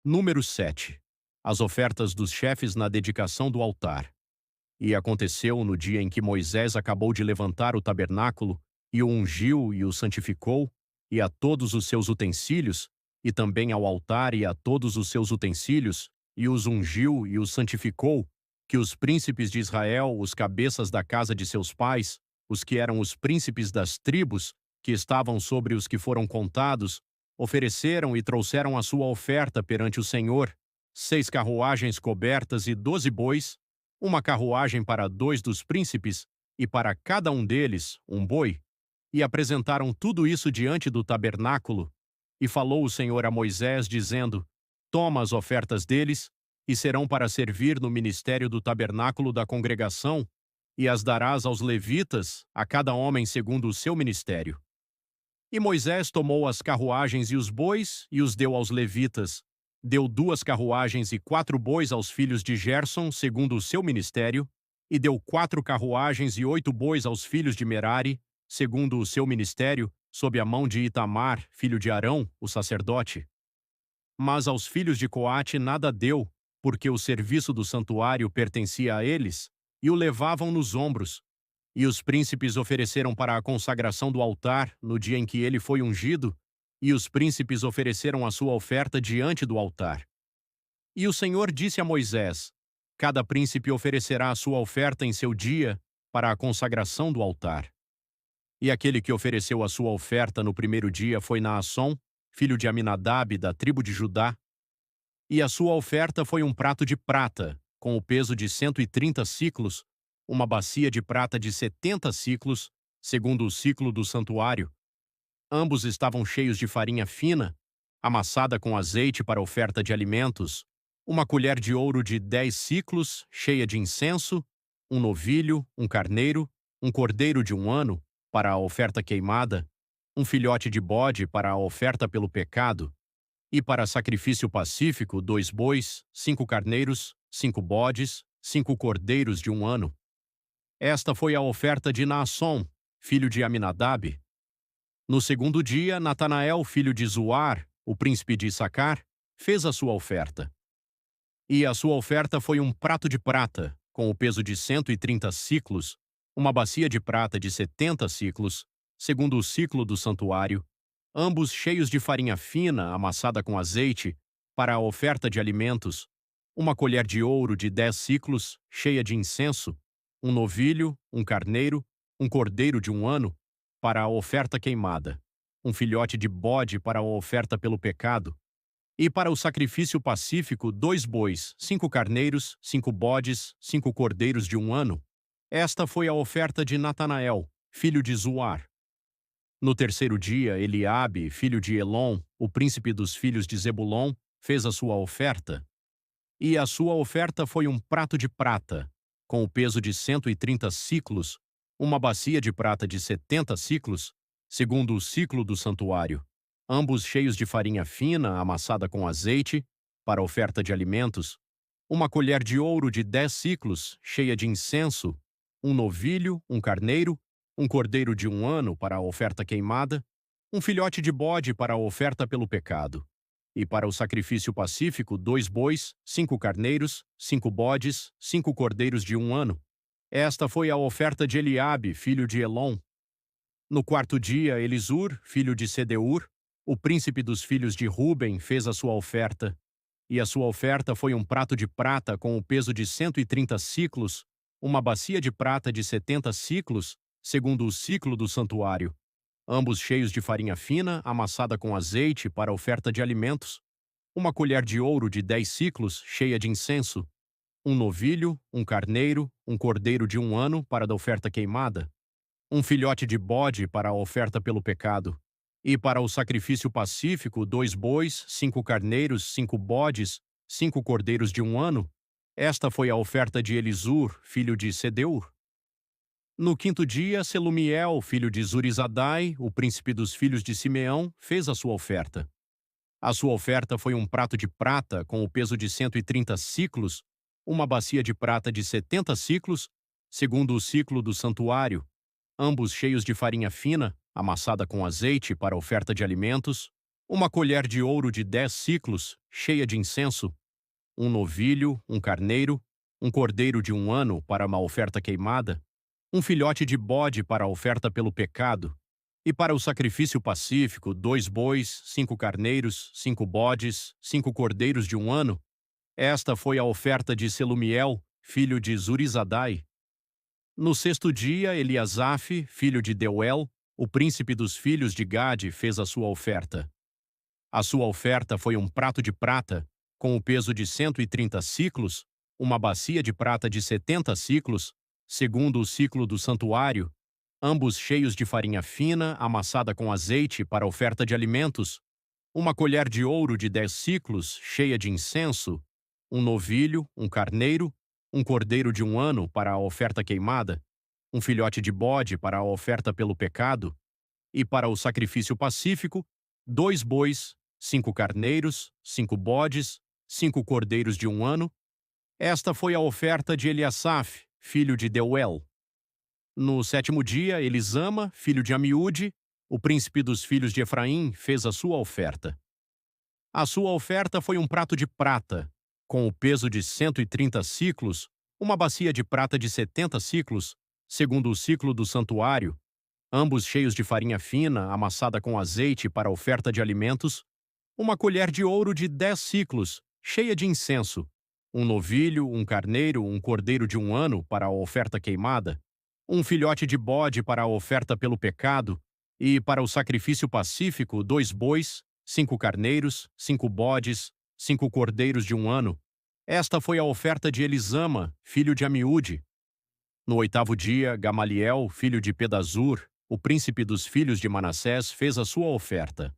Número 7. As ofertas dos chefes na dedicação do altar. E aconteceu no dia em que Moisés acabou de levantar o tabernáculo, e o ungiu e o santificou, e a todos os seus utensílios, e também ao altar e a todos os seus utensílios, e os ungiu e os santificou, que os príncipes de Israel, os cabeças da casa de seus pais, os que eram os príncipes das tribos, que estavam sobre os que foram contados, ofereceram e trouxeram a sua oferta perante o Senhor, 6 carruagens cobertas e 12 bois, uma carruagem para 2 dos príncipes, e para cada um deles um boi, e apresentaram tudo isso diante do tabernáculo. E falou o Senhor a Moisés, dizendo: Toma as ofertas deles, e serão para servir no ministério do tabernáculo da congregação, e as darás aos levitas, a cada homem segundo o seu ministério. E Moisés tomou as carruagens e os bois, e os deu aos levitas. Deu 2 carruagens e 4 bois aos filhos de Gerson, segundo o seu ministério, e deu 4 carruagens e 8 bois aos filhos de Merari, segundo o seu ministério, sob a mão de Itamar, filho de Arão, o sacerdote. Mas aos filhos de Coate nada deu, porque o serviço do santuário pertencia a eles, e o levavam nos ombros. E os príncipes ofereceram para a consagração do altar, no dia em que ele foi ungido, e os príncipes ofereceram a sua oferta diante do altar. E o Senhor disse a Moisés: Cada príncipe oferecerá a sua oferta em seu dia, para a consagração do altar. E aquele que ofereceu a sua oferta no primeiro dia foi Naasson, filho de Aminadab, da tribo de Judá. E a sua oferta foi um prato de prata, com o peso de 130 siclos, uma bacia de prata de 70 siclos, segundo o siclo do santuário. Ambos estavam cheios de farinha fina, amassada com azeite para oferta de alimentos, uma colher de ouro de 10 siclos, cheia de incenso, um novilho, um carneiro, um cordeiro de 1 ano, para a oferta queimada, um filhote de bode para a oferta pelo pecado, e para sacrifício pacífico 2 bois, 5 carneiros, 5 bodes, 5 cordeiros de 1 ano. Esta foi a oferta de Naasson, filho de Aminadab. No segundo dia, Natanael, filho de Zuar, o príncipe de Issacar, fez a sua oferta. E a sua oferta foi um prato de prata, com o peso de 130 siclos, uma bacia de prata de 70 siclos, segundo o ciclo do santuário, ambos cheios de farinha fina amassada com azeite, para a oferta de alimentos, uma colher de ouro de 10 siclos, cheia de incenso, um novilho, um carneiro, um cordeiro de 1 ano, para a oferta queimada, um filhote de bode para a oferta pelo pecado, e para o sacrifício pacífico 2 bois, 5 carneiros, 5 bodes, 5 cordeiros de 1 ano. Esta foi a oferta de Natanael, filho de Zuar. No terceiro dia, Eliabe, filho de Elon, o príncipe dos filhos de Zebulon, fez a sua oferta. E a sua oferta foi um prato de prata, com o peso de 130 siclos, uma bacia de prata de 70 siclos, segundo o ciclo do santuário, ambos cheios de farinha fina amassada com azeite, para oferta de alimentos, uma colher de ouro de 10 siclos, cheia de incenso, um novilho, um carneiro, um cordeiro de 1 ano para a oferta queimada, um filhote de bode para a oferta pelo pecado, e para o sacrifício pacífico 2 bois, 5 carneiros, 5 bodes, 5 cordeiros de 1 ano. Esta foi a oferta de Eliabe, filho de Elon. No quarto dia, Elisur, filho de Sedeur, o príncipe dos filhos de Ruben, fez a sua oferta. E a sua oferta foi um prato de prata com o peso de 130 siclos, uma bacia de prata de 70 siclos, segundo o ciclo do santuário, ambos cheios de farinha fina, amassada com azeite para oferta de alimentos, uma colher de ouro de 10 siclos, cheia de incenso, um novilho, um carneiro, um cordeiro de 1 ano para a oferta queimada, um filhote de bode para a oferta pelo pecado, e para o sacrifício pacífico 2 bois, 5 carneiros, 5 bodes, 5 cordeiros de 1 ano. Esta foi a oferta de Elisur, filho de Sedeur. No quinto dia, Selumiel, filho de Zurizadai, o príncipe dos filhos de Simeão, fez a sua oferta. A sua oferta foi um prato de prata com o peso de 130 siclos, uma bacia de prata de 70 siclos, segundo o ciclo do santuário, ambos cheios de farinha fina, amassada com azeite para oferta de alimentos, uma colher de ouro de 10 siclos, cheia de incenso, um novilho, um carneiro, um cordeiro de 1 ano para uma oferta queimada, um filhote de bode para a oferta pelo pecado, e para o sacrifício pacífico, 2 bois, 5 carneiros, 5 bodes, 5 cordeiros de 1 ano. Esta foi a oferta de Selumiel, filho de Zurizadai. No sexto dia, Eliasaf, filho de Deuel, o príncipe dos filhos de Gade, fez a sua oferta. A sua oferta foi um prato de prata, com o peso de 130 siclos, uma bacia de prata de 70 siclos, segundo o ciclo do santuário, ambos cheios de farinha fina, amassada com azeite para oferta de alimentos, uma colher de ouro de 10 siclos, cheia de incenso, um novilho, um carneiro, um cordeiro de 1 ano para a oferta queimada, um filhote de bode para a oferta pelo pecado, e para o sacrifício pacífico, 2 bois, 5 carneiros, 5 bodes, 5 cordeiros de 1 ano. Esta foi a oferta de Eliasaf, filho de Deuel. No sétimo dia, Elisama, filho de Amiúde, o príncipe dos filhos de Efraim, fez a sua oferta. A sua oferta foi um prato de prata, com o peso de 130 siclos, uma bacia de prata de 70 siclos, segundo o ciclo do santuário, ambos cheios de farinha fina, amassada com azeite para oferta de alimentos, uma colher de ouro de 10 siclos, cheia de incenso, um novilho, um carneiro, um cordeiro de 1 ano para a oferta queimada, um filhote de bode para a oferta pelo pecado, e para o sacrifício pacífico, 2 bois, 5 carneiros, 5 bodes, 5 cordeiros de 1 ano. Esta foi a oferta de Elisama, filho de Amiúde. No oitavo dia, Gamaliel, filho de Pedazur, o príncipe dos filhos de Manassés, fez a sua oferta.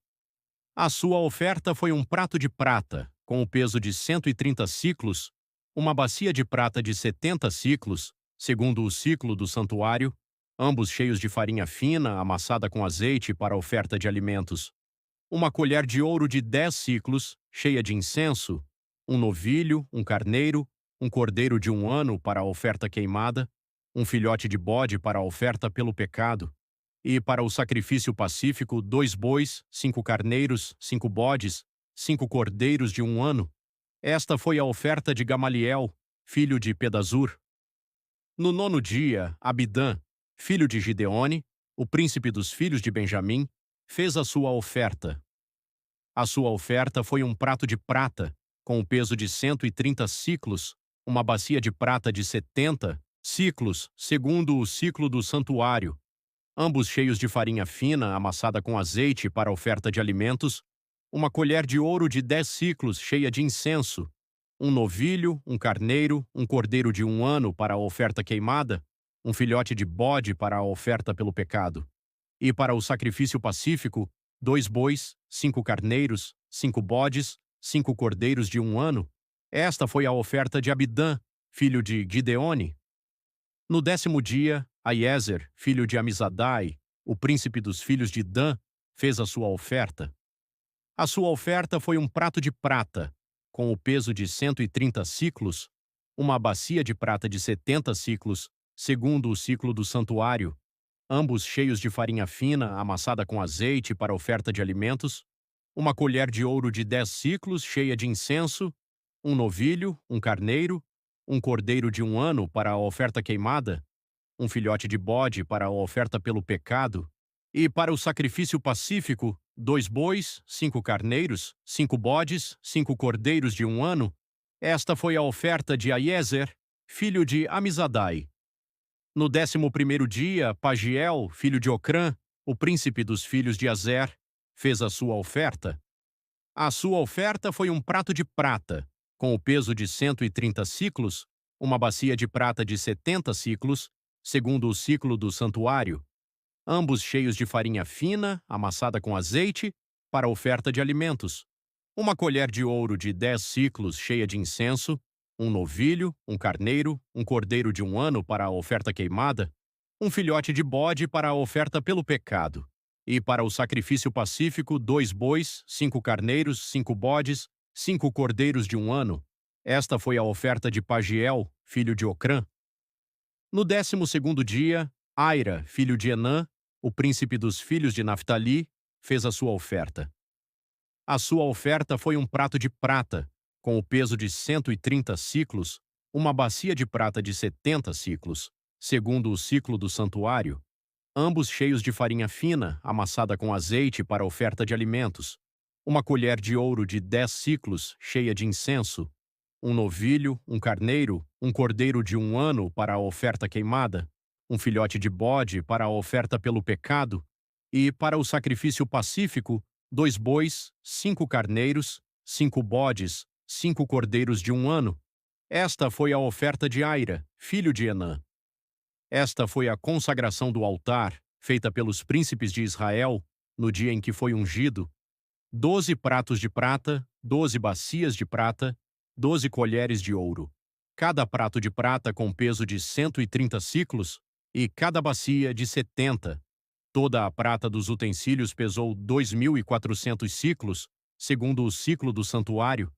A sua oferta foi um prato de prata, com o peso de 130 siclos, uma bacia de prata de 70 siclos, segundo o ciclo do santuário, ambos cheios de farinha fina, amassada com azeite para oferta de alimentos, uma colher de ouro de 10 siclos, cheia de incenso, um novilho, um carneiro, um cordeiro de 1 ano para a oferta queimada, um filhote de bode para a oferta pelo pecado, e para o sacrifício pacífico, 2 bois, 5 carneiros, 5 bodes, 5 cordeiros de 1 ano. Esta foi a oferta de Gamaliel, filho de Pedazur. No nono dia, Abidã, filho de Gideone, o príncipe dos filhos de Benjamim, fez a sua oferta. A sua oferta foi um prato de prata, com o peso de 130 siclos, uma bacia de prata de 70 siclos, segundo o ciclo do santuário, ambos cheios de farinha fina amassada com azeite para oferta de alimentos, uma colher de ouro de 10 siclos cheia de incenso, um novilho, um carneiro, um cordeiro de 1 ano para a oferta queimada, um filhote de bode para a oferta pelo pecado, e para o sacrifício pacífico, 2 bois, 5 carneiros, 5 bodes, 5 cordeiros de 1 ano. Esta foi a oferta de Abidã, filho de Gideone. No 10º dia, Aiezer, filho de Amizadai, o príncipe dos filhos de Dan, fez a sua oferta. A sua oferta foi um prato de prata, com o peso de 130 siclos, uma bacia de prata de 70 siclos, segundo o ciclo do santuário, ambos cheios de farinha fina amassada com azeite para oferta de alimentos, uma colher de ouro de 10 siclos cheia de incenso, um novilho, um carneiro, um cordeiro de 1 ano para a oferta queimada, um filhote de bode para a oferta pelo pecado, e para o sacrifício pacífico, 2 bois, 5 carneiros, 5 bodes, 5 cordeiros de 1 ano. Esta foi a oferta de Aiezer, filho de Amizadai. No 11º dia, Pagiel, filho de Ocrã, o príncipe dos filhos de Azer, fez a sua oferta. A sua oferta foi um prato de prata, com o peso de 130 siclos, uma bacia de prata de 70 siclos, segundo o ciclo do santuário, ambos cheios de farinha fina, amassada com azeite, para oferta de alimentos, uma colher de ouro de 10 siclos cheia de incenso, um novilho, um carneiro, um cordeiro de 1 ano para a oferta queimada, um filhote de bode para a oferta pelo pecado, e para o sacrifício pacífico, 2 bois, 5 carneiros, 5 bodes, 5 cordeiros de 1 ano. Esta foi a oferta de Pagiel, filho de Ocrã. No 12º dia, Aira, filho de Enã, o príncipe dos filhos de Naftali, fez a sua oferta. A sua oferta foi um prato de prata, com o peso de 130 siclos, uma bacia de prata de 70 siclos, segundo o ciclo do santuário, ambos cheios de farinha fina, amassada com azeite para oferta de alimentos, uma colher de ouro de 10 siclos, cheia de incenso, um novilho, um carneiro, um cordeiro de 1 ano para a oferta queimada, um filhote de bode para a oferta pelo pecado, e, para o sacrifício pacífico, 2 bois, 5 carneiros, 5 bodes, 5 cordeiros de 1 ano. Esta foi a oferta de Aira, filho de Enã. Esta foi a consagração do altar, feita pelos príncipes de Israel, no dia em que foi ungido: 12 pratos de prata, 12 bacias de prata, 12 colheres de ouro. Cada prato de prata com peso de 130 siclos, e cada bacia de 70. Toda a prata dos utensílios pesou 2.400 siclos, segundo o ciclo do santuário.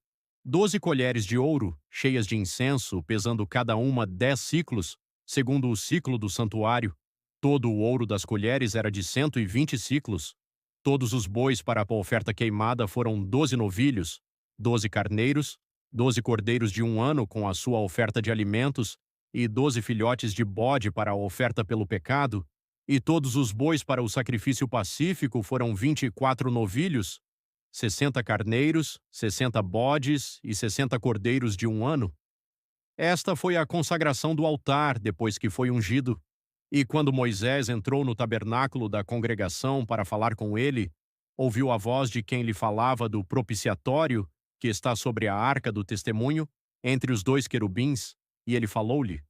12 colheres de ouro, cheias de incenso, pesando cada uma 10 siclos, segundo o ciclo do santuário. Todo o ouro das colheres era de 120 siclos. Todos os bois para a oferta queimada foram 12 novilhos, 12 carneiros, 12 cordeiros de 1 ano com a sua oferta de alimentos, e 12 filhotes de bode para a oferta pelo pecado, e todos os bois para o sacrifício pacífico foram 24 novilhos, 60 carneiros, 60 bodes e 60 cordeiros de 1 ano. Esta foi a consagração do altar depois que foi ungido. E quando Moisés entrou no tabernáculo da congregação para falar com ele, ouviu a voz de quem lhe falava do propiciatório, que está sobre a arca do testemunho, entre os 2 querubins, e ele falou-lhe: